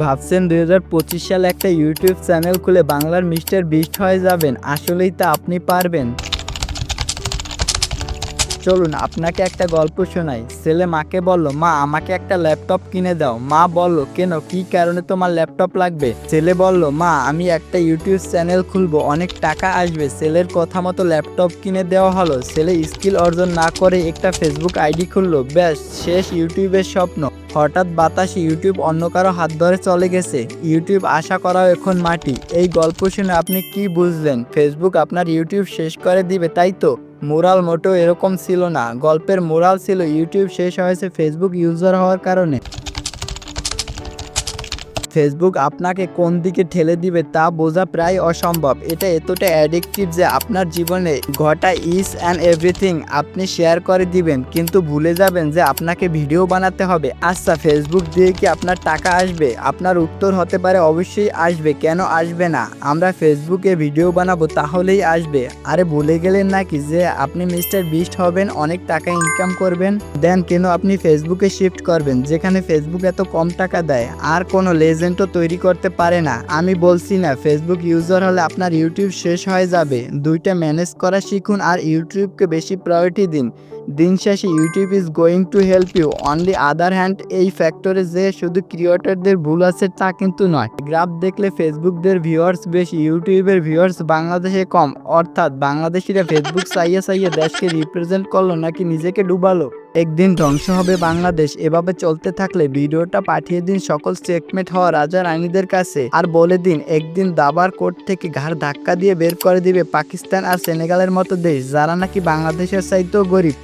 ভাবছেন ২০২৫ সালে একটা ইউটিউব চ্যানেল খুলে বাংলার মিস্টার বিস্ট হয়ে যাবেন? আসলেই তা আপনি পারবেন। চলুন আপনাকে একটা গল্প শোনাই। ছেলে মাকে বলল, মা আমাকে একটা ল্যাপটপ কিনে দাও। মা বলল, কেন, কি কারণে তোমার ল্যাপটপ লাগবে? ছেলে বলল, মা আমি একটা ইউটিউব চ্যানেল খুলবো, অনেক টাকা আসবে। ছেলের কথা মতো ল্যাপটপ কিনে দেওয়া হলো। ছেলে স্কিল অর্জন না করে একটা ফেসবুক আইডি খুললো, ব্যাস শেষ ইউটিউবের স্বপ্ন। হঠাৎ বাতাসে ইউটিউব অন্য কারো হাত ধরে চলে গেছে। ইউটিউব আশা করাও এখন মাটি। এই গল্প শুনে আপনি কি বুঝলেন? ফেসবুক আপনার ইউটিউব শেষ করে দিবে, তাই তো? মোরাল মোটেও এরকম ছিল না। গল্পের মোরাল ছিল ইউটিউব শেষ হয়েছে ফেসবুক ইউজার হওয়ার কারণে। ফেসবুক আপনাকে কোন দিকে ঠেলে দিবে তা বোঝা প্রায় অসম্ভব। এটা এতটা অ্যাডিকটিভ যে আপনার জীবনে ঘটা ইচ অ্যান্ড এভরিথিং আপনি শেয়ার করে দিবেন, কিন্তু ভুলে যাবেন যে আপনাকে ভিডিও বানাতে হবে। আচ্ছা, ফেসবুক দিয়ে কি আপনার টাকা আসবে? আপনার উত্তর হতে পারে অবশ্যই আসবে। কেন আসবে না? আমরা ফেসবুকে ভিডিও বানাবো, তাহলেই আসবে। আরে ভুলে গেলেন নাকি যে আপনি মিস্টার বিস্ট হবেন, অনেক টাকা ইনকাম করবেন? দেন কেন আপনি ফেসবুকে শিফট করবেন, যেখানে ফেসবুক এত কম টাকা দেয় আর কোনো লেজেন্ডও তৈরি করতে পারে না? আমি বলছি না ফেসবুক ইউজার হলে আপনার ইউটিউব শেষ হয়ে যাবে। দুইটা ম্যানেজ করা শিখুন আর ইউটিউবকে বেশি প্রায়োরিটি দিন। দিন শেষে YouTube is going to help you. Only other hand, এই ফ্যাক্টরে যে শুধু ক্রিয়েটরদের ভুল আছে তা কিন্তু নয়। গ্রাফ দেখলে ফেসবুকদের ভিউয়ার্স বেশি, ইউটিউবের ভিউয়ার্স বাংলাদেশে কম। অর্থাৎ বাংলাদেশিরা ফেসবুক চাইয়ে চাইয়ে দেশকে রিপ্রেজেন্ট করলো নাকি নিজেকে ডুবালো? একদিন ধ্বংস হবে বাংলাদেশ। এভাবে চলতে থাকলে ভিডিওটা পাঠিয়ে দিন সকল চেকমেট হওয়া রাজা রানীদের কাছে আর বলে দিন একদিন দাবার কোর্ট থেকে ঘাড় ধাক্কা দিয়ে বের করে দিবে পাকিস্তান আর সেনেগালের মতো দেশ, যারা নাকি বাংলাদেশের চাইতেও গরিব।